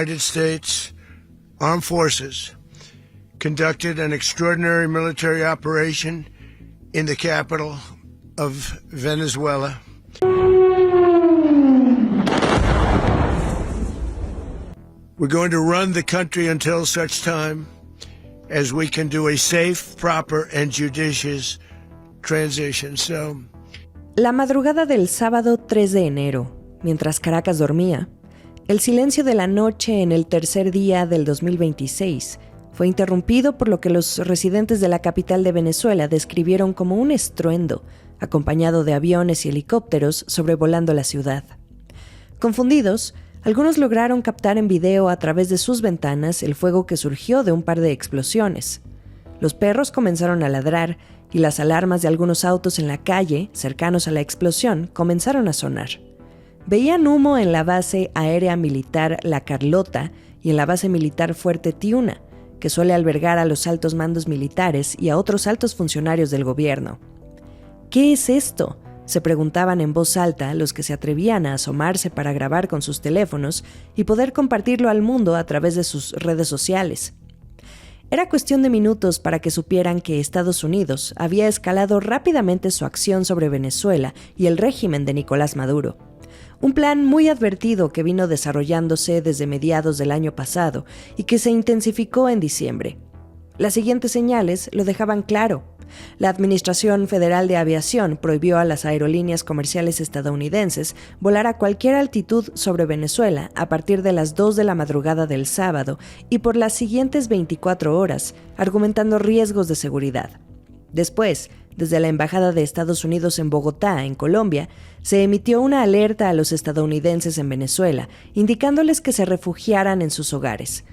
United States Armed Forces conducted an extraordinary military operation in the capital of Venezuela. We're going to run the country until such time as we can do a safe, proper, and judicious transition. La madrugada del sábado 3 de enero, mientras Caracas dormía, el silencio de la noche en el tercer día del 2026 fue interrumpido por lo que los residentes de la capital de Venezuela describieron como un estruendo, acompañado de aviones y helicópteros sobrevolando la ciudad. Confundidos, algunos lograron captar en video a través de sus ventanas el fuego que surgió de un par de explosiones. Los perros comenzaron a ladrar y las alarmas de algunos autos en la calle, cercanos a la explosión, comenzaron a sonar. Veían humo en la base aérea militar La Carlota y en la base militar Fuerte Tiuna, que suele albergar a los altos mandos militares y a otros altos funcionarios del gobierno. ¿Qué es esto?, se preguntaban en voz alta los que se atrevían a asomarse para grabar con sus teléfonos y poder compartirlo al mundo a través de sus redes sociales. Era cuestión de minutos para que supieran que Estados Unidos había escalado rápidamente su acción sobre Venezuela y el régimen de Nicolás Maduro. Un plan muy advertido que vino desarrollándose desde mediados del año pasado y que se intensificó en diciembre. Las siguientes señales lo dejaban claro. La Administración Federal de Aviación prohibió a las aerolíneas comerciales estadounidenses volar a cualquier altitud sobre Venezuela a partir de las 2 de la madrugada del sábado y por las siguientes 24 horas, argumentando riesgos de seguridad. Después, desde la Embajada de Estados Unidos en Bogotá, en Colombia, se emitió una alerta a los estadounidenses en Venezuela, indicándoles que se refugiaran en sus hogares.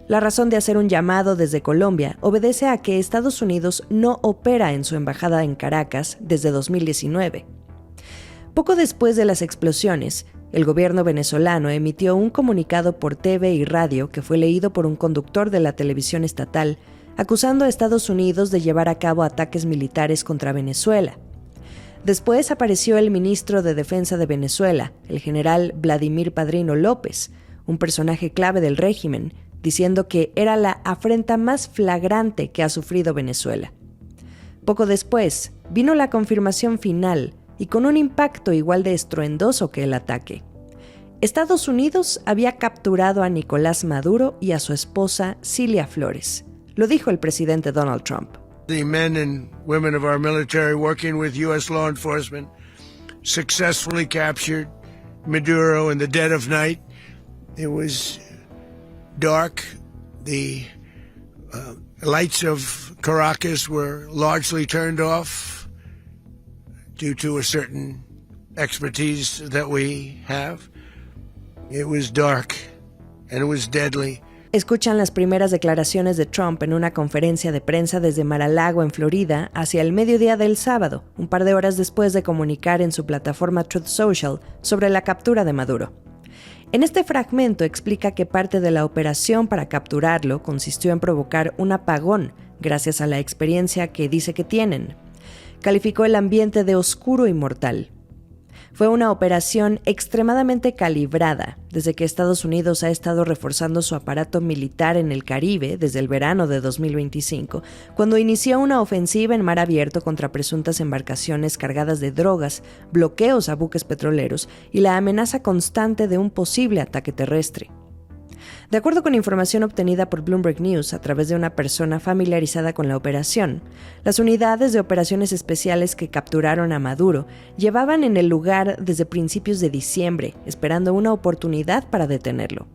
La razón de hacer un llamado desde Colombia obedece a que Estados Unidos no opera en su embajada en Caracas desde 2019. Poco después de las explosiones, el gobierno venezolano emitió un comunicado por TV y radio que fue leído por un conductor de la televisión estatal, acusando a Estados Unidos de llevar a cabo ataques militares contra Venezuela. Después apareció el ministro de Defensa de Venezuela, el general Vladimir Padrino López, un personaje clave del régimen, diciendo que era la afrenta más flagrante que ha sufrido Venezuela. Poco después, vino la confirmación final y con un impacto igual de estruendoso que el ataque. Estados Unidos había capturado a Nicolás Maduro y a su esposa Cilia Flores. Lo dijo el presidente Donald Trump. The men and women of our military working with U.S. law enforcement successfully captured Maduro in the dead of night. It was dark. The lights of Caracas were largely turned off due to a certain expertise that we have. It was dark and it was deadly. Escuchan las primeras declaraciones de Trump en una conferencia de prensa desde Mar-a-Lago, en Florida, hacia el mediodía del sábado, un par de horas después de comunicar en su plataforma Truth Social sobre la captura de Maduro. En este fragmento explica que parte de la operación para capturarlo consistió en provocar un apagón gracias a la experiencia que dice que tienen. Calificó el ambiente de oscuro y mortal. Fue una operación extremadamente calibrada desde que Estados Unidos ha estado reforzando su aparato militar en el Caribe desde el verano de 2025, cuando inició una ofensiva en mar abierto contra presuntas embarcaciones cargadas de drogas, bloqueos a buques petroleros y la amenaza constante de un posible ataque terrestre. De acuerdo con información obtenida por Bloomberg News a través de una persona familiarizada con la operación, las unidades de operaciones especiales que capturaron a Maduro llevaban en el lugar desde principios de diciembre, esperando una oportunidad para detenerlo.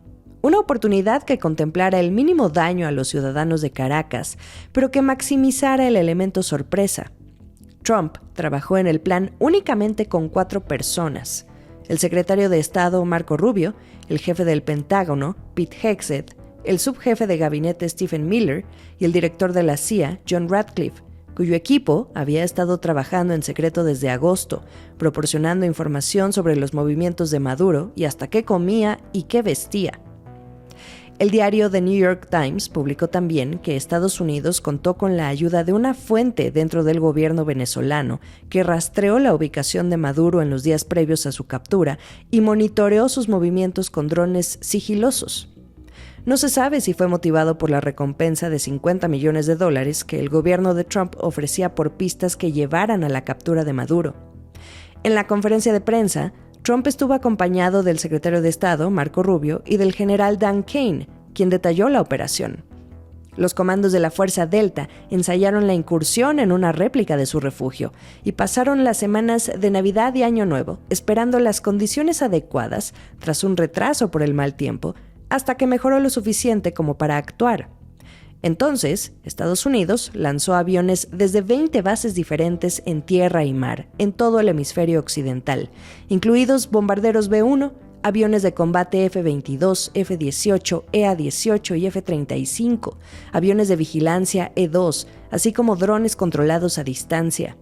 Una oportunidad que contemplara el mínimo daño a los ciudadanos de Caracas, pero que maximizara el elemento sorpresa. Trump trabajó en el plan únicamente con 4 personas: el secretario de Estado Marco Rubio, el jefe del Pentágono, Pete Hegseth, el subjefe de gabinete Stephen Miller y el director de la CIA, John Ratcliffe, cuyo equipo había estado trabajando en secreto desde agosto, proporcionando información sobre los movimientos de Maduro y hasta qué comía y qué vestía. El diario The New York Times publicó también que Estados Unidos contó con la ayuda de una fuente dentro del gobierno venezolano que rastreó la ubicación de Maduro en los días previos a su captura y monitoreó sus movimientos con drones sigilosos. No se sabe si fue motivado por la recompensa de $50 millones que el gobierno de Trump ofrecía por pistas que llevaran a la captura de Maduro. En la conferencia de prensa, Trump estuvo acompañado del secretario de Estado, Marco Rubio, y del general Dan Kane, quien detalló la operación. Los comandos de la Fuerza Delta ensayaron la incursión en una réplica de su refugio y pasaron las semanas de Navidad y Año Nuevo esperando las condiciones adecuadas, tras un retraso por el mal tiempo, hasta que mejoró lo suficiente como para actuar. Entonces, Estados Unidos lanzó aviones desde 20 bases diferentes en tierra y mar, en todo el hemisferio occidental, incluidos bombarderos B-1, aviones de combate F-22, F-18, EA-18 y F-35, aviones de vigilancia E-2, así como drones controlados a distancia.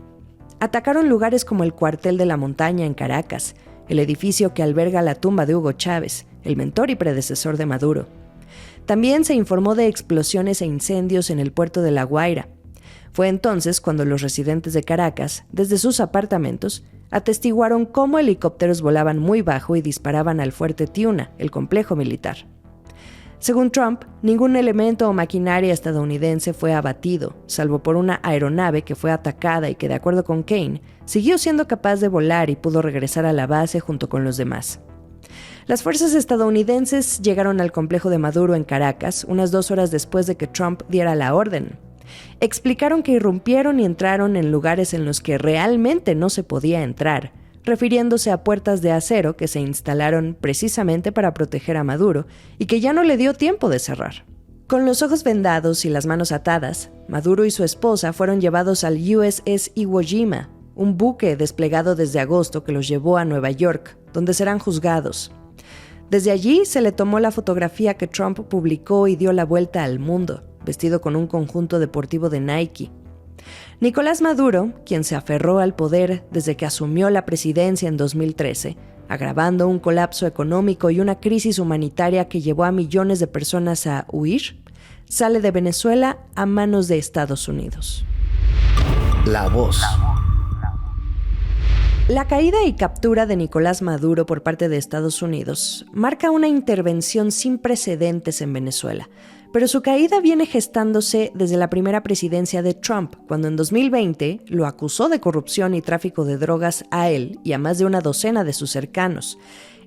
Atacaron lugares como el Cuartel de la Montaña en Caracas, el edificio que alberga la tumba de Hugo Chávez, el mentor y predecesor de Maduro. También se informó de explosiones e incendios en el puerto de La Guaira. Fue entonces cuando los residentes de Caracas, desde sus apartamentos, atestiguaron cómo helicópteros volaban muy bajo y disparaban al fuerte Tiuna, el complejo militar. Según Trump, ningún elemento o maquinaria estadounidense fue abatido, salvo por una aeronave que fue atacada y que, de acuerdo con Kane, siguió siendo capaz de volar y pudo regresar a la base junto con los demás. Las fuerzas estadounidenses llegaron al complejo de Maduro en Caracas unas 2 horas después de que Trump diera la orden. Explicaron que irrumpieron y entraron en lugares en los que realmente no se podía entrar, refiriéndose a puertas de acero que se instalaron precisamente para proteger a Maduro y que ya no le dio tiempo de cerrar. Con los ojos vendados y las manos atadas, Maduro y su esposa fueron llevados al USS Iwo Jima, un buque desplegado desde agosto que los llevó a Nueva York, donde serán juzgados. Desde allí se le tomó la fotografía que Trump publicó y dio la vuelta al mundo, vestido con un conjunto deportivo de Nike. Nicolás Maduro, quien se aferró al poder desde que asumió la presidencia en 2013, agravando un colapso económico y una crisis humanitaria que llevó a millones de personas a huir, sale de Venezuela a manos de Estados Unidos. La Voz. La caída y captura de Nicolás Maduro por parte de Estados Unidos marca una intervención sin precedentes en Venezuela, pero su caída viene gestándose desde la primera presidencia de Trump, cuando en 2020 lo acusó de corrupción y tráfico de drogas a él y a más de una docena de sus cercanos.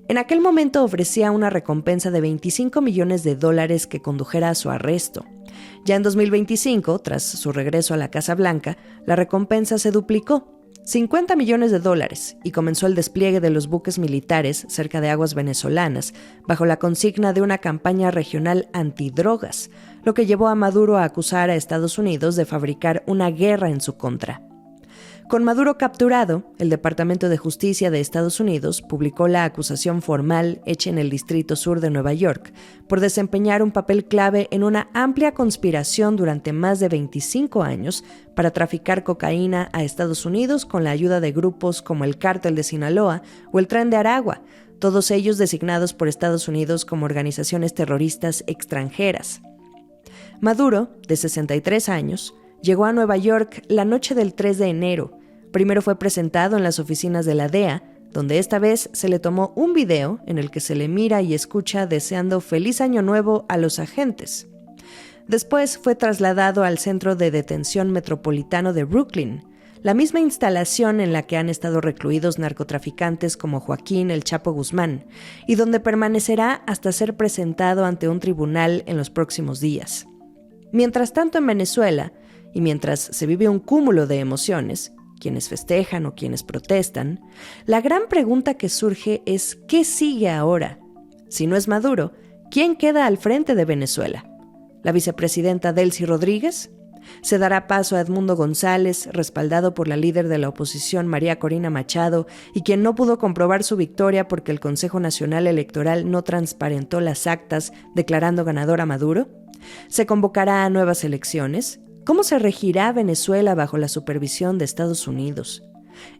En aquel momento ofrecía una recompensa de $25 millones que condujera a su arresto. Ya en 2025, tras su regreso a la Casa Blanca, la recompensa se duplicó, $50 millones, y comenzó el despliegue de los buques militares cerca de aguas venezolanas, bajo la consigna de una campaña regional antidrogas, lo que llevó a Maduro a acusar a Estados Unidos de fabricar una guerra en su contra. Con Maduro capturado, el Departamento de Justicia de Estados Unidos publicó la acusación formal hecha en el Distrito Sur de Nueva York por desempeñar un papel clave en una amplia conspiración durante más de 25 años para traficar cocaína a Estados Unidos con la ayuda de grupos como el Cártel de Sinaloa o el Tren de Aragua, todos ellos designados por Estados Unidos como organizaciones terroristas extranjeras. Maduro, de 63 años, llegó a Nueva York la noche del 3 de enero. Primero fue presentado en las oficinas de la DEA, donde esta vez se le tomó un video en el que se le mira y escucha deseando feliz año nuevo a los agentes. Después fue trasladado al Centro de Detención Metropolitano de Brooklyn, la misma instalación en la que han estado recluidos narcotraficantes como Joaquín El Chapo Guzmán, y donde permanecerá hasta ser presentado ante un tribunal en los próximos días. Mientras tanto, en Venezuela, y mientras se vive un cúmulo de emociones, quienes festejan o quienes protestan, la gran pregunta que surge es ¿qué sigue ahora? Si no es Maduro, ¿quién queda al frente de Venezuela? ¿La vicepresidenta Delcy Rodríguez? ¿Se dará paso a Edmundo González, respaldado por la líder de la oposición María Corina Machado, y quien no pudo comprobar su victoria porque el Consejo Nacional Electoral no transparentó las actas declarando ganador a Maduro? ¿Se convocará a nuevas elecciones? ¿Cómo se regirá Venezuela bajo la supervisión de Estados Unidos?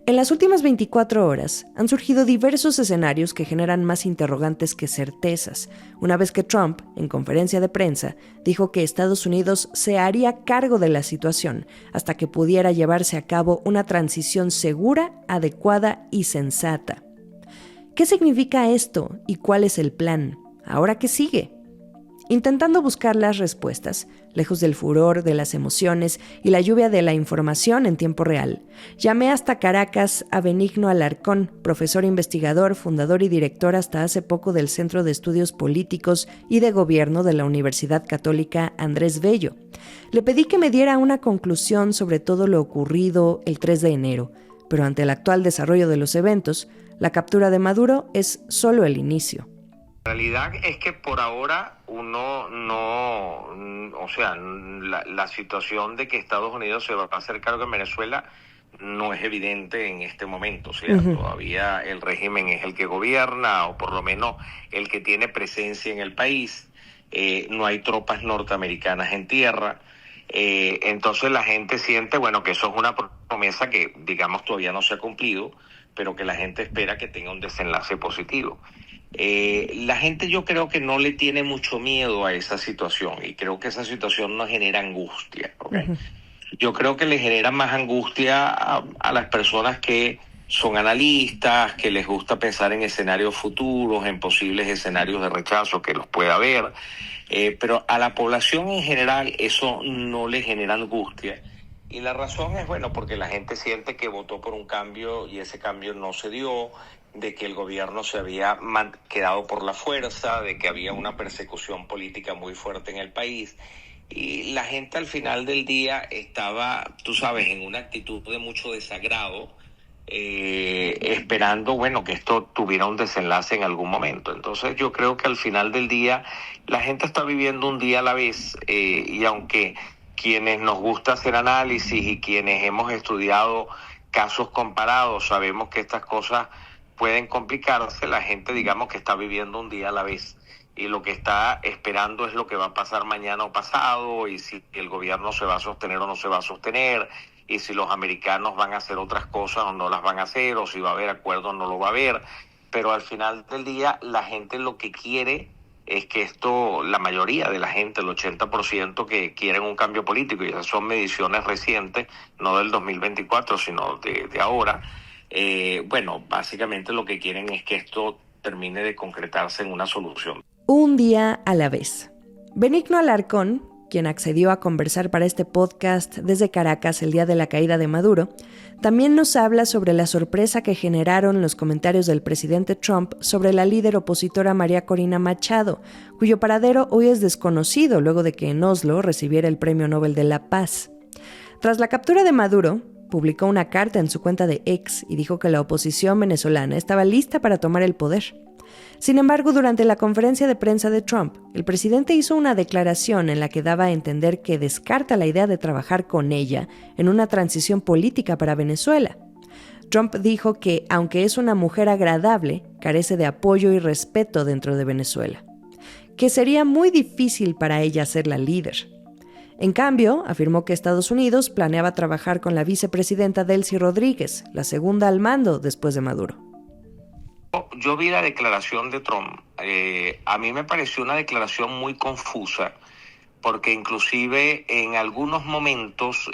En las últimas 24 horas han surgido diversos escenarios que generan más interrogantes que certezas, una vez que Trump, en conferencia de prensa, dijo que Estados Unidos se haría cargo de la situación hasta que pudiera llevarse a cabo una transición segura, adecuada y sensata. ¿Qué significa esto y cuál es el plan? ¿Ahora qué sigue? Intentando buscar las respuestas, lejos del furor, de las emociones y la lluvia de la información en tiempo real, llamé hasta Caracas a Benigno Alarcón, profesor investigador, fundador y director hasta hace poco del Centro de Estudios Políticos y de Gobierno de la Universidad Católica Andrés Bello. Le pedí que me diera una conclusión sobre todo lo ocurrido el 3 de enero, pero ante el actual desarrollo de los eventos, la captura de Maduro es solo el inicio. La realidad es que por ahora uno no, o sea, la situación de que Estados Unidos se va a hacer cargo en Venezuela no es evidente en este momento. O sea, todavía el régimen es el que gobierna, o por lo menos el que tiene presencia en el país. No hay tropas norteamericanas en tierra. Entonces la gente siente, bueno, que eso es una promesa que, digamos, todavía no se ha cumplido, pero que la gente espera que tenga un desenlace positivo. La gente, yo creo que no le tiene mucho miedo a esa situación, y creo que esa situación no genera angustia, ¿okay? Yo creo que le genera más angustia a las personas que son analistas, que les gusta pensar en escenarios futuros, en posibles escenarios de rechazo que los pueda haber, pero a la población en general eso no le genera angustia. Y la razón es, bueno, porque la gente siente que votó por un cambio y ese cambio no se dio, de que el gobierno se había quedado por la fuerza, de que había una persecución política muy fuerte en el país. Y la gente al final del día estaba, tú sabes, en una actitud de mucho desagrado, esperando, bueno, que esto tuviera un desenlace en algún momento. Entonces yo creo que al final del día la gente está viviendo un día a la vez, y aunque quienes nos gusta hacer análisis y quienes hemos estudiado casos comparados sabemos que estas cosas pueden complicarse, la gente, digamos, que está viviendo un día a la vez, y lo que está esperando es lo que va a pasar mañana o pasado, y si el gobierno se va a sostener o no se va a sostener, y si los americanos van a hacer otras cosas o no las van a hacer, o si va a haber acuerdo o no lo va a haber. Pero al final del día la gente lo que quiere es que esto, la mayoría de la gente, el 80% que quieren un cambio político, y esas son mediciones recientes, no del 2024, sino de ahora. Bueno, básicamente lo que quieren es que esto termine de concretarse en una solución. Un día a la vez. Benigno Alarcón, quien accedió a conversar para este podcast desde Caracas el día de la caída de Maduro, también nos habla sobre la sorpresa que generaron los comentarios del presidente Trump sobre la líder opositora María Corina Machado, cuyo paradero hoy es desconocido luego de que en Oslo recibiera el Premio Nobel de la Paz. Tras la captura de Maduro, publicó una carta en su cuenta de X y dijo que la oposición venezolana estaba lista para tomar el poder. Sin embargo, durante la conferencia de prensa de Trump, el presidente hizo una declaración en la que daba a entender que descarta la idea de trabajar con ella en una transición política para Venezuela. Trump dijo que, aunque es una mujer agradable, carece de apoyo y respeto dentro de Venezuela, que sería muy difícil para ella ser la líder. En cambio, afirmó que Estados Unidos planeaba trabajar con la vicepresidenta Delcy Rodríguez, la segunda al mando después de Maduro. Yo vi la declaración de Trump. A mí me pareció una declaración muy confusa, porque inclusive en algunos momentos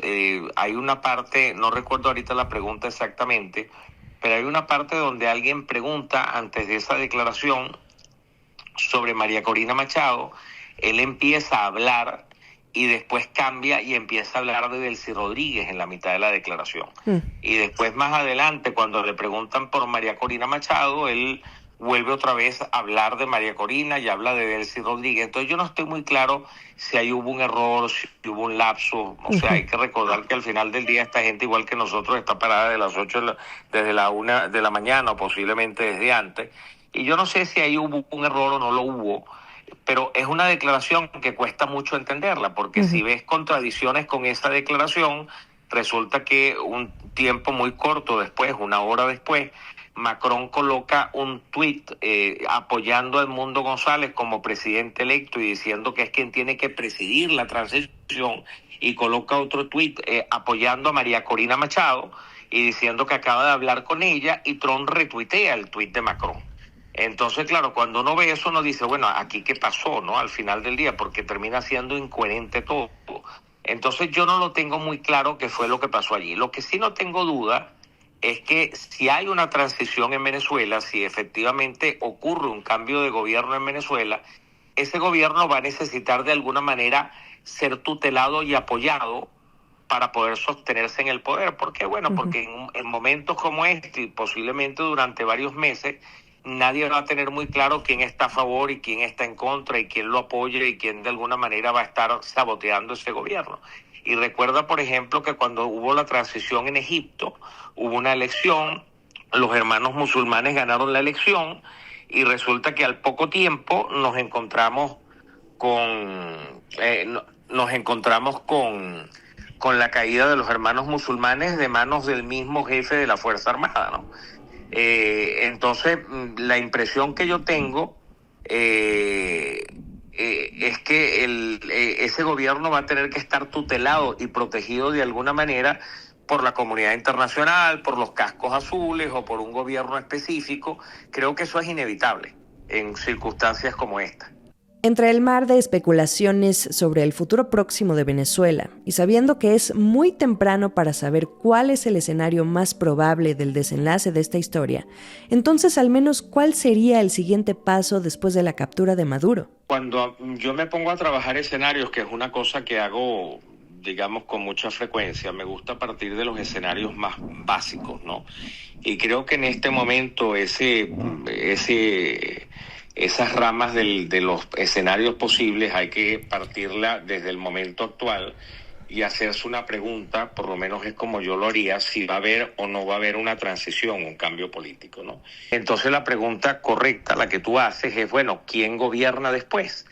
hay una parte, no recuerdo ahorita la pregunta exactamente, pero hay una parte donde alguien pregunta antes de esa declaración sobre María Corina Machado. Él empieza a hablar y después cambia y empieza a hablar de Delcy Rodríguez en la mitad de la declaración. Y después, más adelante, cuando le preguntan por María Corina Machado, él vuelve otra vez a hablar de María Corina y habla de Delcy Rodríguez. Entonces yo no estoy muy claro si ahí hubo un error, si hubo un lapso. O sea, hay que recordar que al final del día esta gente, igual que nosotros, está parada de las 8 desde la 1 de la mañana, o posiblemente desde antes. Y yo no sé si ahí hubo un error o no lo hubo, pero es una declaración que cuesta mucho entenderla, porque si ves contradicciones con esa declaración, resulta que un tiempo muy corto después, 1 hora después, Macron coloca un tuit apoyando a Edmundo González como presidente electo y diciendo que es quien tiene que presidir la transición, y coloca otro tuit apoyando a María Corina Machado y diciendo que acaba de hablar con ella, y Trump retuitea el tuit de Macron. Entonces, claro, cuando uno ve eso, uno dice, bueno, ¿aquí qué pasó, no? Al final del día, porque termina siendo incoherente todo. Entonces, yo no lo tengo muy claro qué fue lo que pasó allí. Lo que sí no tengo duda es que si hay una transición en Venezuela, si efectivamente ocurre un cambio de gobierno en Venezuela, ese gobierno va a necesitar de alguna manera ser tutelado y apoyado para poder sostenerse en el poder. ¿Por qué? Bueno, porque en momentos como este, y posiblemente durante varios meses, nadie va a tener muy claro quién está a favor y quién está en contra, y quién lo apoya y quién de alguna manera va a estar saboteando ese gobierno. Y recuerda, por ejemplo, que cuando hubo la transición en Egipto, hubo una elección, los hermanos musulmanes ganaron la elección, y resulta que al poco tiempo nos encontramos con la caída de los hermanos musulmanes de manos del mismo jefe de la Fuerza Armada, ¿no? Entonces, la impresión que yo tengo es que ese gobierno va a tener que estar tutelado y protegido de alguna manera por la comunidad internacional, por los cascos azules o por un gobierno específico. Creo que eso es inevitable en circunstancias como esta. Entre el mar de especulaciones sobre el futuro próximo de Venezuela y sabiendo que es muy temprano para saber cuál es el escenario más probable del desenlace de esta historia, entonces al menos ¿cuál sería el siguiente paso después de la captura de Maduro? Cuando yo me pongo a trabajar escenarios, que es una cosa que hago, digamos, con mucha frecuencia, me gusta partir de los escenarios más básicos, ¿no? Y creo que en este momento esas ramas de los escenarios posibles hay que partirla desde el momento actual y hacerse una pregunta, por lo menos es como yo lo haría, si va a haber o no va a haber una transición, un cambio político, ¿no? Entonces la pregunta correcta, la que tú haces, es, bueno, ¿quién gobierna después?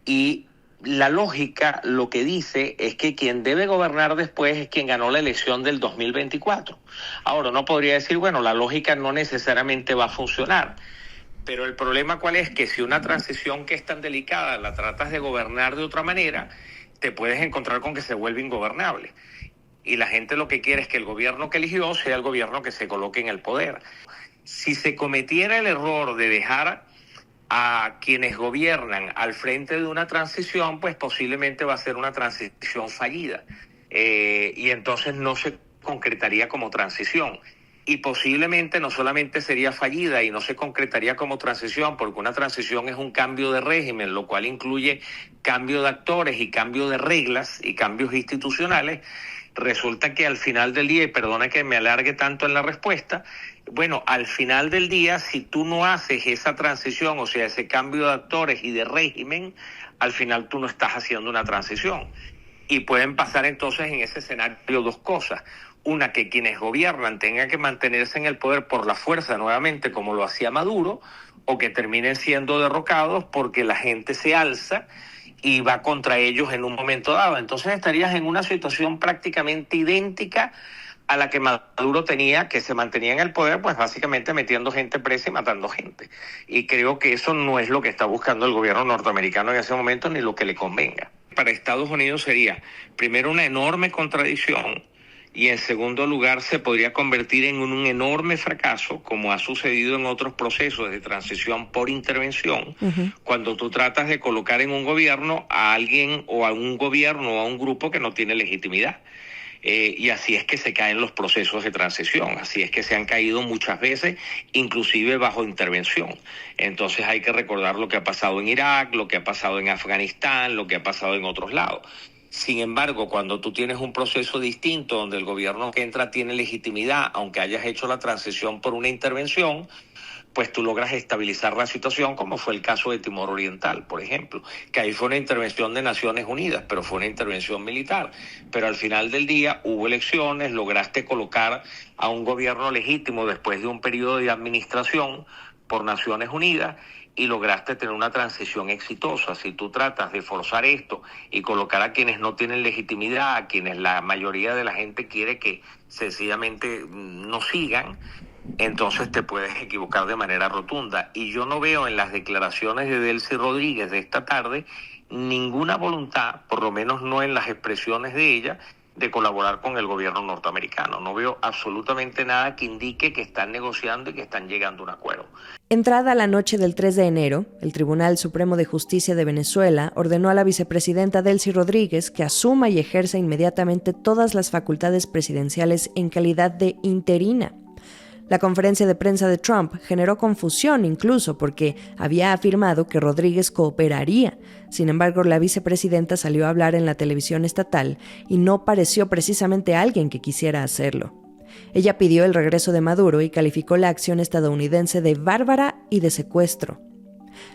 Y la lógica lo que dice es que quien debe gobernar después es quien ganó la elección del 2024. Ahora, uno podría decir, bueno, la lógica no necesariamente va a funcionar. Pero el problema ¿cuál es? Que si una transición que es tan delicada la tratas de gobernar de otra manera, te puedes encontrar con que se vuelve ingobernable. Y la gente lo que quiere es que el gobierno que eligió sea el gobierno que se coloque en el poder. Si se cometiera el error de dejar a quienes gobiernan al frente de una transición, pues posiblemente va a ser una transición fallida. Y entonces no se concretaría como transición. Y posiblemente no solamente sería fallida y no se concretaría como transición, porque una transición es un cambio de régimen, lo cual incluye cambio de actores y cambio de reglas y cambios institucionales. Resulta que al final del día, y perdona que me alargue tanto en la respuesta, bueno, al final del día, si tú no haces esa transición, o sea, ese cambio de actores y de régimen, al final tú no estás haciendo una transición. Y pueden pasar entonces en ese escenario dos cosas. Una, que quienes gobiernan tengan que mantenerse en el poder por la fuerza nuevamente, como lo hacía Maduro, o que terminen siendo derrocados porque la gente se alza y va contra ellos en un momento dado. Entonces estarías en una situación prácticamente idéntica a la que Maduro tenía, que se mantenía en el poder, pues básicamente metiendo gente presa y matando gente. Y creo que eso no es lo que está buscando el gobierno norteamericano en ese momento, ni lo que le convenga. Para Estados Unidos sería, primero, una enorme contradicción, y en segundo lugar se podría convertir en un enorme fracaso, como ha sucedido en otros procesos de transición por intervención, cuando tú tratas de colocar en un gobierno a alguien o a un gobierno o a un grupo que no tiene legitimidad. Y así es que se caen los procesos de transición, así es que se han caído muchas veces, inclusive bajo intervención. Entonces hay que recordar lo que ha pasado en Irak, lo que ha pasado en Afganistán, lo que ha pasado en otros lados. Sin embargo, cuando tú tienes un proceso distinto donde el gobierno que entra tiene legitimidad, aunque hayas hecho la transición por una intervención, pues tú logras estabilizar la situación, como fue el caso de Timor Oriental, por ejemplo, que ahí fue una intervención de Naciones Unidas, pero fue una intervención militar. Pero al final del día hubo elecciones, lograste colocar a un gobierno legítimo después de un periodo de administración por Naciones Unidas, y lograste tener una transición exitosa. Si tú tratas de forzar esto y colocar a quienes no tienen legitimidad, a quienes la mayoría de la gente quiere que sencillamente no sigan, entonces te puedes equivocar de manera rotunda. Y yo no veo en las declaraciones de Delcy Rodríguez de esta tarde ninguna voluntad, por lo menos no en las expresiones de ella, de colaborar con el gobierno norteamericano. No veo absolutamente nada que indique que están negociando y que están llegando a un acuerdo. Entrada la noche del 3 de enero, el Tribunal Supremo de Justicia de Venezuela ordenó a la vicepresidenta Delcy Rodríguez que asuma y ejerza inmediatamente todas las facultades presidenciales en calidad de interina. La conferencia de prensa de Trump generó confusión incluso porque había afirmado que Rodríguez cooperaría. Sin embargo, la vicepresidenta salió a hablar en la televisión estatal y no pareció precisamente alguien que quisiera hacerlo. Ella pidió el regreso de Maduro y calificó la acción estadounidense de bárbara y de secuestro.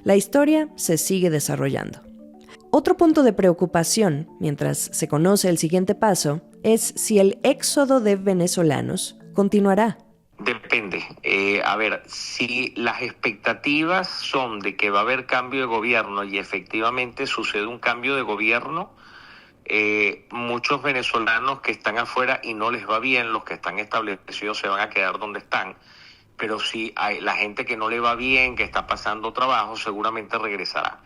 La historia se sigue desarrollando. Otro punto de preocupación, mientras se conoce el siguiente paso, es si el éxodo de venezolanos continuará. Depende. Si las expectativas son de que va a haber cambio de gobierno y efectivamente sucede un cambio de gobierno, muchos venezolanos que están afuera y no les va bien, los que están establecidos se van a quedar donde están. Pero si hay la gente que no le va bien, que está pasando trabajo, seguramente regresará.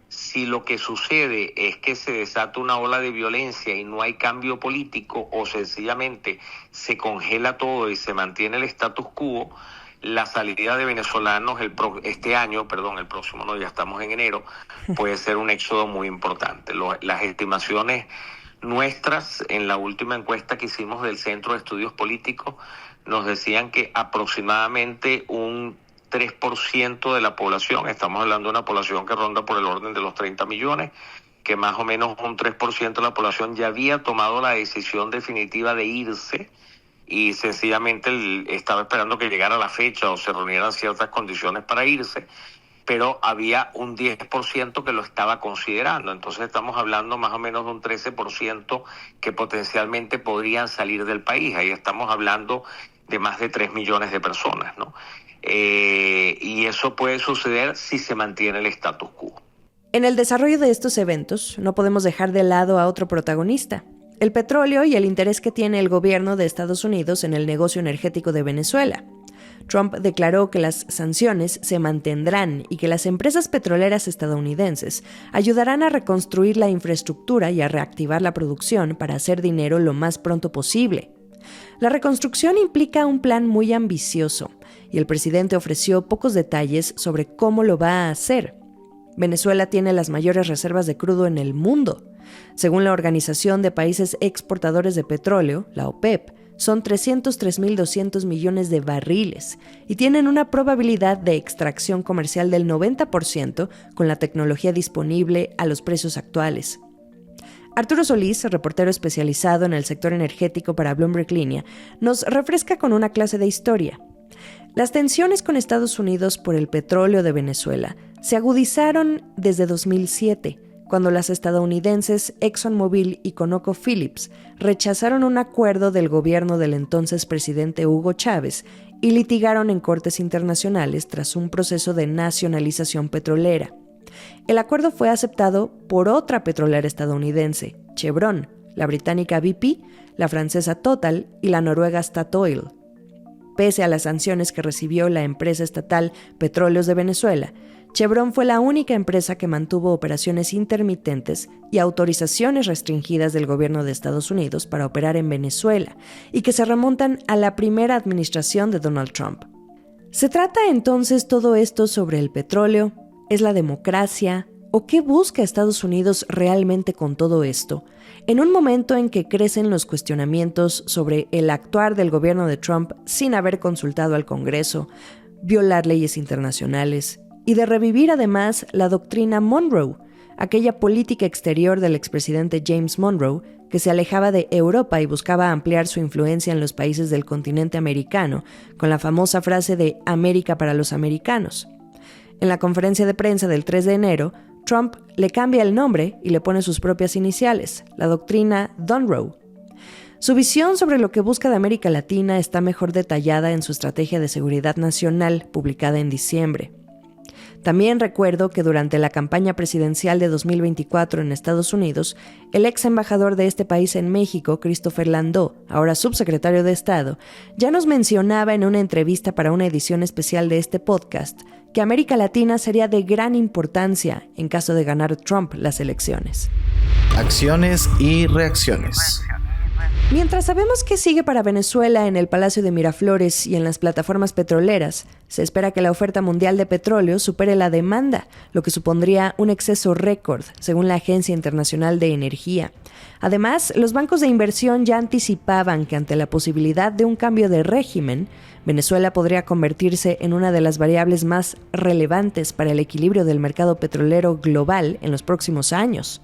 Si lo que sucede es que se desata una ola de violencia y no hay cambio político o sencillamente se congela todo y se mantiene el status quo, la salida de venezolanos el próximo, no, ya estamos en enero, puede ser un éxodo muy importante. Las estimaciones nuestras en la última encuesta que hicimos del Centro de Estudios Políticos nos decían que aproximadamente un 3% de la población, estamos hablando de una población que ronda por el orden de los 30 millones, que más o menos un 3% de la población ya había tomado la decisión definitiva de irse y sencillamente estaba esperando que llegara la fecha o se reunieran ciertas condiciones para irse, pero había un 10% que lo estaba considerando. Entonces estamos hablando más o menos de un 13% que potencialmente podrían salir del país. Ahí estamos hablando de más de 3 millones de personas, ¿no? Y eso puede suceder si se mantiene el status quo. En el desarrollo de estos eventos, no podemos dejar de lado a otro protagonista: el petróleo y el interés que tiene el gobierno de Estados Unidos en el negocio energético de Venezuela. Trump declaró que las sanciones se mantendrán y que las empresas petroleras estadounidenses ayudarán a reconstruir la infraestructura y a reactivar la producción para hacer dinero lo más pronto posible. La reconstrucción implica un plan muy ambicioso y el presidente ofreció pocos detalles sobre cómo lo va a hacer. Venezuela tiene las mayores reservas de crudo en el mundo. Según la Organización de Países Exportadores de Petróleo, la OPEP, son 303.200 millones de barriles y tienen una probabilidad de extracción comercial del 90% con la tecnología disponible a los precios actuales. Arturo Solís, reportero especializado en el sector energético para Bloomberg Línea, nos refresca con una clase de historia. Las tensiones con Estados Unidos por el petróleo de Venezuela se agudizaron desde 2007, cuando las estadounidenses ExxonMobil y ConocoPhillips rechazaron un acuerdo del gobierno del entonces presidente Hugo Chávez y litigaron en cortes internacionales tras un proceso de nacionalización petrolera. El acuerdo fue aceptado por otra petrolera estadounidense, Chevron, la británica BP, la francesa Total y la noruega Statoil. Pese a las sanciones que recibió la empresa estatal Petróleos de Venezuela, Chevron fue la única empresa que mantuvo operaciones intermitentes y autorizaciones restringidas del gobierno de Estados Unidos para operar en Venezuela y que se remontan a la primera administración de Donald Trump. ¿Se trata entonces todo esto sobre el petróleo? ¿Es la democracia? ¿O qué busca Estados Unidos realmente con todo esto? En un momento en que crecen los cuestionamientos sobre el actuar del gobierno de Trump sin haber consultado al Congreso, violar leyes internacionales y de revivir además la doctrina Monroe, aquella política exterior del expresidente James Monroe que se alejaba de Europa y buscaba ampliar su influencia en los países del continente americano con la famosa frase de América para los americanos. En la conferencia de prensa del 3 de enero, Trump le cambia el nombre y le pone sus propias iniciales, la doctrina Monroe. Su visión sobre lo que busca de América Latina está mejor detallada en su estrategia de seguridad nacional, publicada en diciembre. También recuerdo que durante la campaña presidencial de 2024 en Estados Unidos, el ex embajador de este país en México, Christopher Landau, ahora subsecretario de Estado, ya nos mencionaba en una entrevista para una edición especial de este podcast que América Latina sería de gran importancia en caso de ganar Trump las elecciones. Acciones y reacciones. Mientras sabemos qué sigue para Venezuela en el Palacio de Miraflores y en las plataformas petroleras, se espera que la oferta mundial de petróleo supere la demanda, lo que supondría un exceso récord, según la Agencia Internacional de Energía. Además, los bancos de inversión ya anticipaban que ante la posibilidad de un cambio de régimen, Venezuela podría convertirse en una de las variables más relevantes para el equilibrio del mercado petrolero global en los próximos años.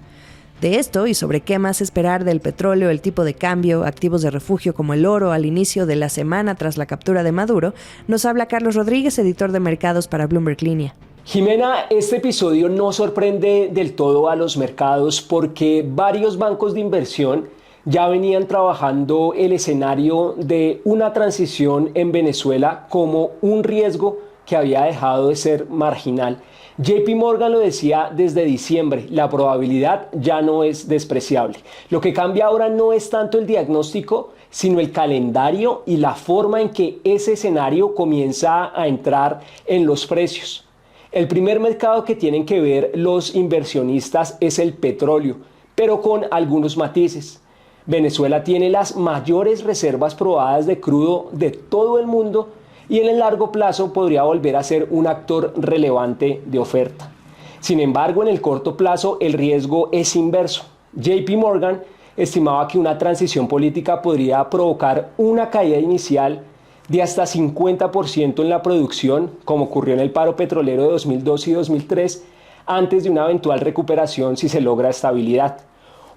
De esto y sobre qué más esperar del petróleo, el tipo de cambio, activos de refugio como el oro al inicio de la semana tras la captura de Maduro, nos habla Carlos Rodríguez, editor de mercados para Bloomberg Línea. Jimena, este episodio no sorprende del todo a los mercados porque varios bancos de inversión ya venían trabajando el escenario de una transición en Venezuela como un riesgo que había dejado de ser marginal. JP Morgan lo decía desde diciembre, la probabilidad ya no es despreciable. Lo que cambia ahora no es tanto el diagnóstico, sino el calendario y la forma en que ese escenario comienza a entrar en los precios. El primer mercado que tienen que ver los inversionistas es el petróleo, pero con algunos matices. Venezuela tiene las mayores reservas probadas de crudo de todo el mundo y en el largo plazo podría volver a ser un actor relevante de oferta. Sin embargo, en el corto plazo el riesgo es inverso. JP Morgan estimaba que una transición política podría provocar una caída inicial de hasta 50% en la producción, como ocurrió en el paro petrolero de 2002 y 2003, antes de una eventual recuperación si se logra estabilidad.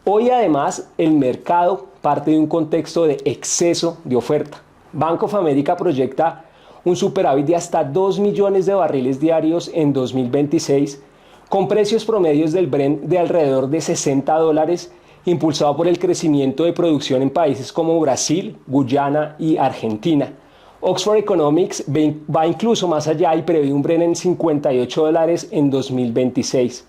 Hoy además el mercado parte de un contexto de exceso de oferta. Bank of America proyecta un superávit de hasta 2 millones de barriles diarios en 2026, con precios promedios del Brent de alrededor de $60, impulsado por el crecimiento de producción en países como Brasil, Guyana y Argentina. Oxford Economics va incluso más allá y prevé un Brent en $58 en 2026.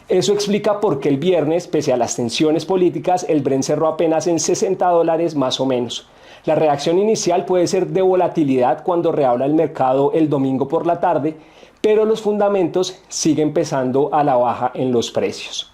Eso explica por qué el viernes, pese a las tensiones políticas, el Brent cerró apenas en $60 más o menos. La reacción inicial puede ser de volatilidad cuando reabra el mercado el domingo por la tarde, pero los fundamentos siguen pesando a la baja en los precios.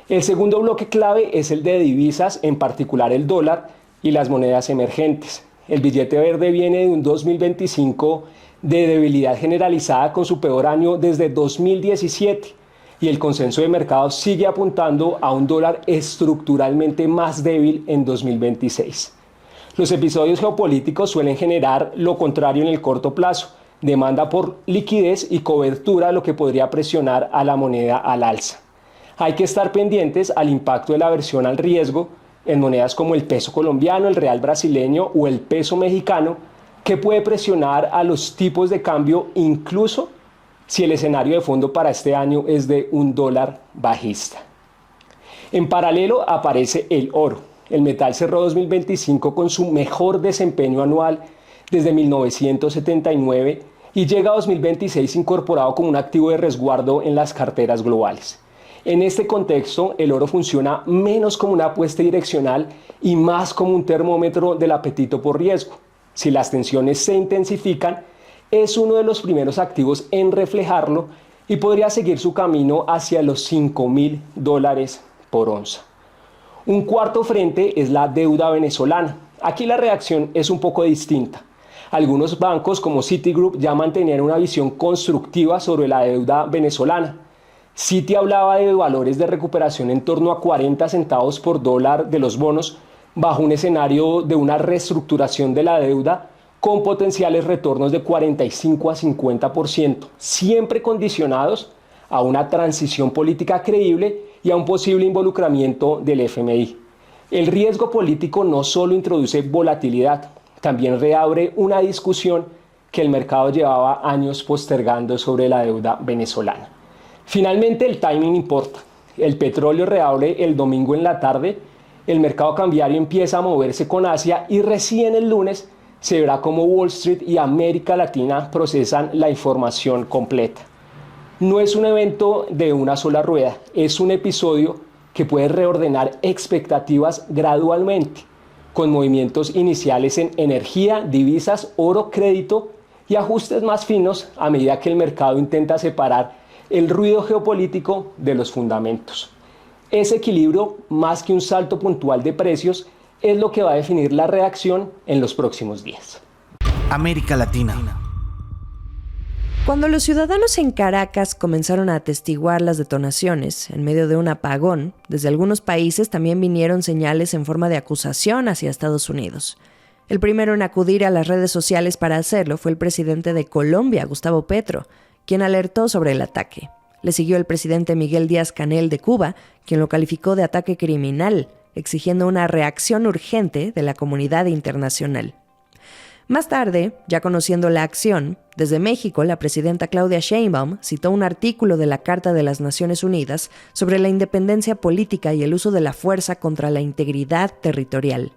El segundo bloque clave es el de divisas, en particular el dólar y las monedas emergentes. El billete verde viene de un 2025 de debilidad generalizada con su peor año desde 2017 y el consenso de mercado sigue apuntando a un dólar estructuralmente más débil en 2026. Los episodios geopolíticos suelen generar lo contrario en el corto plazo, demanda por liquidez y cobertura, lo que podría presionar a la moneda al alza. Hay que estar pendientes al impacto de la aversión al riesgo en monedas como el peso colombiano, el real brasileño o el peso mexicano, que puede presionar a los tipos de cambio incluso si el escenario de fondo para este año es de un dólar bajista. En paralelo aparece el oro. El metal cerró 2025 con su mejor desempeño anual desde 1979 y llega a 2026 incorporado como un activo de resguardo en las carteras globales. En este contexto, el oro funciona menos como una apuesta direccional y más como un termómetro del apetito por riesgo. Si las tensiones se intensifican, es uno de los primeros activos en reflejarlo y podría seguir su camino hacia los $5.000 por onza. Un cuarto frente es la deuda venezolana. Aquí la reacción es un poco distinta. Algunos bancos como Citigroup ya mantenían una visión constructiva sobre la deuda venezolana. Citi hablaba de valores de recuperación en torno a 40 centavos por dólar de los bonos bajo un escenario de una reestructuración de la deuda con potenciales retornos de 45 a 50%, siempre condicionados a una transición política creíble y a un posible involucramiento del FMI. El riesgo político no solo introduce volatilidad, también reabre una discusión que el mercado llevaba años postergando sobre la deuda venezolana. Finalmente, el timing importa. El petróleo reabre el domingo en la tarde, el mercado cambiario empieza a moverse con Asia y recién el lunes se verá cómo Wall Street y América Latina procesan la información completa. No es un evento de una sola rueda, es un episodio que puede reordenar expectativas gradualmente, con movimientos iniciales en energía, divisas, oro, crédito y ajustes más finos a medida que el mercado intenta separar el ruido geopolítico de los fundamentos. Ese equilibrio, más que un salto puntual de precios, es lo que va a definir la reacción en los próximos días. América Latina. Cuando los ciudadanos en Caracas comenzaron a atestiguar las detonaciones en medio de un apagón, desde algunos países también vinieron señales en forma de acusación hacia Estados Unidos. El primero en acudir a las redes sociales para hacerlo fue el presidente de Colombia, Gustavo Petro, quien alertó sobre el ataque. Le siguió el presidente Miguel Díaz-Canel de Cuba, quien lo calificó de ataque criminal, exigiendo una reacción urgente de la comunidad internacional. Más tarde, ya conociendo la acción, desde México, la presidenta Claudia Sheinbaum citó un artículo de la Carta de las Naciones Unidas sobre la independencia política y el uso de la fuerza contra la integridad territorial.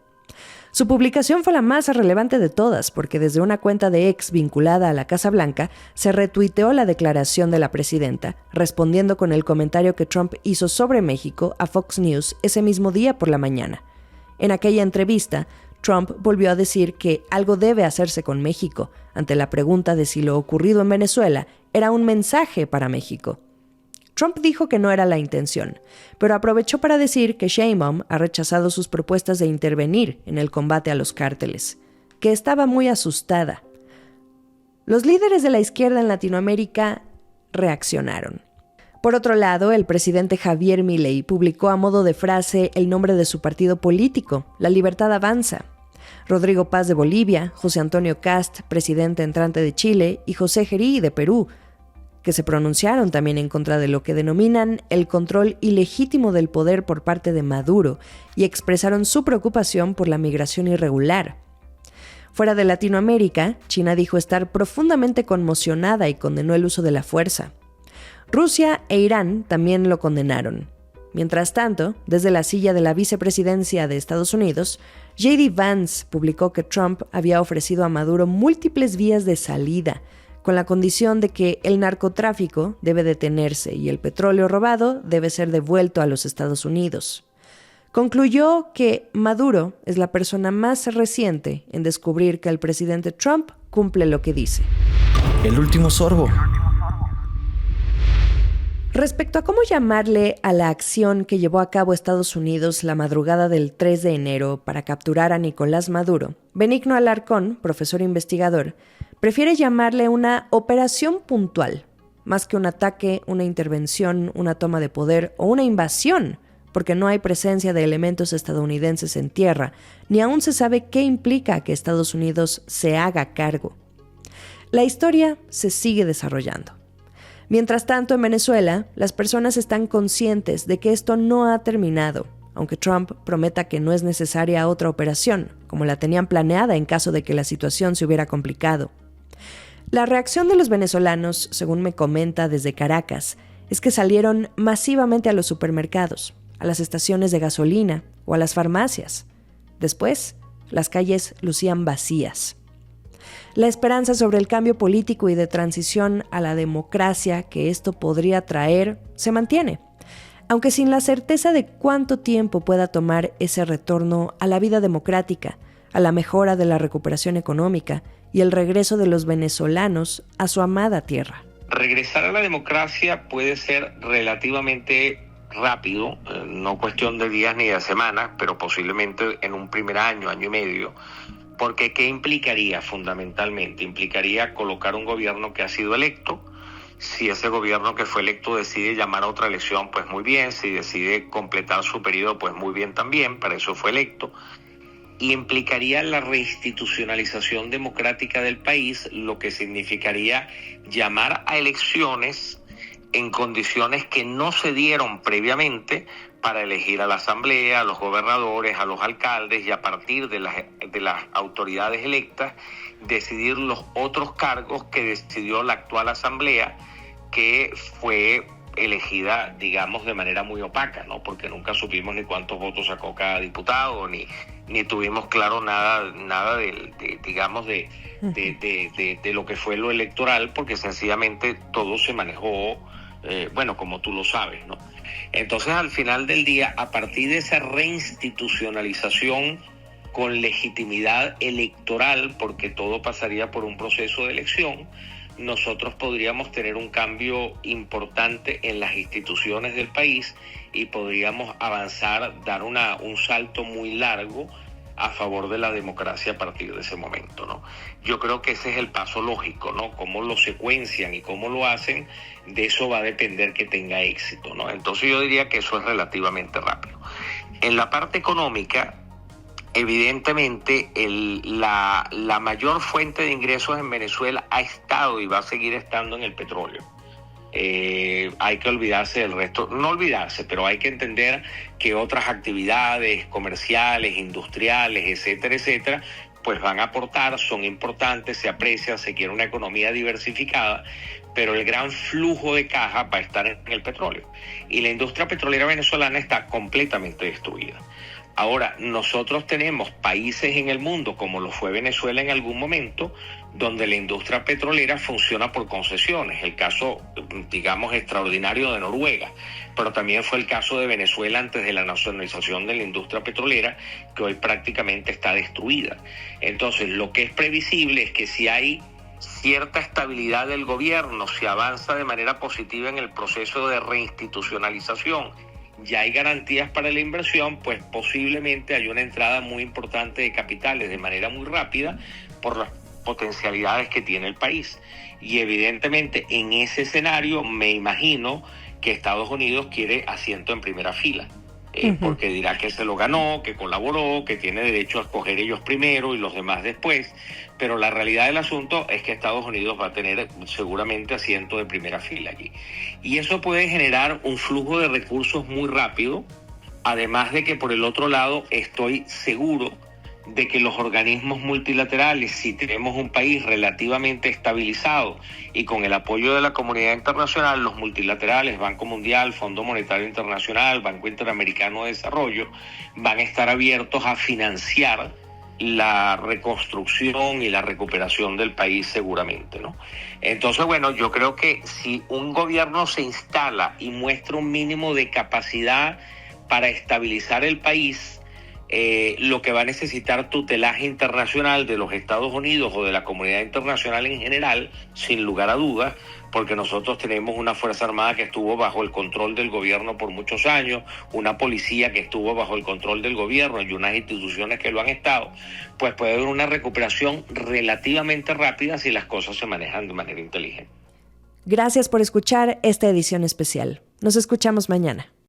Su publicación fue la más relevante de todas, porque desde una cuenta de ex vinculada a la Casa Blanca se retuiteó la declaración de la presidenta, respondiendo con el comentario que Trump hizo sobre México a Fox News ese mismo día por la mañana. En aquella entrevista, Trump volvió a decir que algo debe hacerse con México, ante la pregunta de si lo ocurrido en Venezuela era un mensaje para México. Trump dijo que no era la intención, pero aprovechó para decir que Sheinbaum ha rechazado sus propuestas de intervenir en el combate a los cárteles, que estaba muy asustada. Los líderes de la izquierda en Latinoamérica reaccionaron. Por otro lado, el presidente Javier Milei publicó a modo de frase el nombre de su partido político, La Libertad Avanza. Rodrigo Paz de Bolivia, José Antonio Kast, presidente entrante de Chile, y José Gerí de Perú, que se pronunciaron también en contra de lo que denominan el control ilegítimo del poder por parte de Maduro y expresaron su preocupación por la migración irregular. Fuera de Latinoamérica, China dijo estar profundamente conmocionada y condenó el uso de la fuerza. Rusia e Irán también lo condenaron. Mientras tanto, desde la silla de la vicepresidencia de Estados Unidos, J.D. Vance publicó que Trump había ofrecido a Maduro múltiples vías de salida, con la condición de que el narcotráfico debe detenerse y el petróleo robado debe ser devuelto a los Estados Unidos. Concluyó que Maduro es la persona más reciente en descubrir que el presidente Trump cumple lo que dice. El último sorbo. Respecto a cómo llamarle a la acción que llevó a cabo Estados Unidos la madrugada del 3 de enero para capturar a Nicolás Maduro, Benigno Alarcón, profesor investigador, prefiere llamarle una operación puntual, más que un ataque, una intervención, una toma de poder o una invasión, porque no hay presencia de elementos estadounidenses en tierra, ni aún se sabe qué implica que Estados Unidos se haga cargo. La historia se sigue desarrollando. Mientras tanto, en Venezuela, las personas están conscientes de que esto no ha terminado, aunque Trump prometa que no es necesaria otra operación, como la tenían planeada en caso de que la situación se hubiera complicado. La reacción de los venezolanos, según me comenta desde Caracas, es que salieron masivamente a los supermercados, a las estaciones de gasolina o a las farmacias. Después, las calles lucían vacías. La esperanza sobre el cambio político y de transición a la democracia que esto podría traer se mantiene, aunque sin la certeza de cuánto tiempo pueda tomar ese retorno a la vida democrática, a la mejora de la recuperación económica y el regreso de los venezolanos a su amada tierra. Regresar a la democracia puede ser relativamente rápido, no cuestión de días ni de semanas, pero posiblemente en un primer año, año y medio. Porque ¿qué implicaría fundamentalmente? Implicaría colocar un gobierno que ha sido electo. Si ese gobierno que fue electo decide llamar a otra elección, pues muy bien. Si decide completar su periodo, pues muy bien también. Para eso fue electo. Y implicaría la reinstitucionalización democrática del país, lo que significaría llamar a elecciones en condiciones que no se dieron previamente para elegir a la asamblea, a los gobernadores, a los alcaldes y a partir de las autoridades electas decidir los otros cargos que decidió la actual asamblea, que fue elegida, digamos, de manera muy opaca, ¿no? Porque nunca supimos ni cuántos votos sacó cada diputado, ni tuvimos claro nada de lo que fue lo electoral, porque sencillamente todo se manejó, como tú lo sabes, ¿no? Entonces, al final del día, a partir de esa reinstitucionalización con legitimidad electoral, porque todo pasaría por un proceso de elección, nosotros podríamos tener un cambio importante en las instituciones del país y podríamos avanzar, dar un salto muy largo a favor de la democracia a partir de ese momento, ¿no? Yo creo que ese es el paso lógico, ¿no? Cómo lo secuencian y cómo lo hacen, de eso va a depender que tenga éxito, ¿no? Entonces yo diría que eso es relativamente rápido. En la parte económica, evidentemente la mayor fuente de ingresos en Venezuela ha estado y va a seguir estando en el petróleo. Hay que olvidarse del resto, no olvidarse, pero hay que entender que otras actividades comerciales, industriales, etcétera, etcétera, pues van a aportar, son importantes, se aprecia, se quiere una economía diversificada, pero el gran flujo de caja va a estar en el petróleo. Y la industria petrolera venezolana está completamente destruida. Ahora, nosotros tenemos países en el mundo, como lo fue Venezuela en algún momento, donde la industria petrolera funciona por concesiones. El caso, digamos, extraordinario de Noruega, pero también fue el caso de Venezuela antes de la nacionalización de la industria petrolera, que hoy prácticamente está destruida. Entonces, lo que es previsible es que si hay cierta estabilidad del gobierno, se avanza de manera positiva en el proceso de reinstitucionalización, ya hay garantías para la inversión, pues posiblemente hay una entrada muy importante de capitales de manera muy rápida por las potencialidades que tiene el país. Y evidentemente en ese escenario me imagino que Estados Unidos quiere asiento en primera fila. Porque dirá que se lo ganó, que colaboró, que tiene derecho a escoger ellos primero y los demás después, pero la realidad del asunto es que Estados Unidos va a tener seguramente asiento de primera fila allí. Y eso puede generar un flujo de recursos muy rápido, además de que por el otro lado estoy seguro de que los organismos multilaterales, si tenemos un país relativamente estabilizado y con el apoyo de la comunidad internacional, los multilaterales, Banco Mundial, Fondo Monetario Internacional, Banco Interamericano de Desarrollo, van a estar abiertos a financiar la reconstrucción y la recuperación del país seguramente, ¿no? Entonces, bueno, yo creo que si un gobierno se instala y muestra un mínimo de capacidad para estabilizar el país, lo que va a necesitar tutelaje internacional de los Estados Unidos o de la comunidad internacional en general, sin lugar a dudas, porque nosotros tenemos una Fuerza Armada que estuvo bajo el control del gobierno por muchos años, una policía que estuvo bajo el control del gobierno y unas instituciones que lo han estado, pues puede haber una recuperación relativamente rápida si las cosas se manejan de manera inteligente. Gracias por escuchar esta edición especial. Nos escuchamos mañana.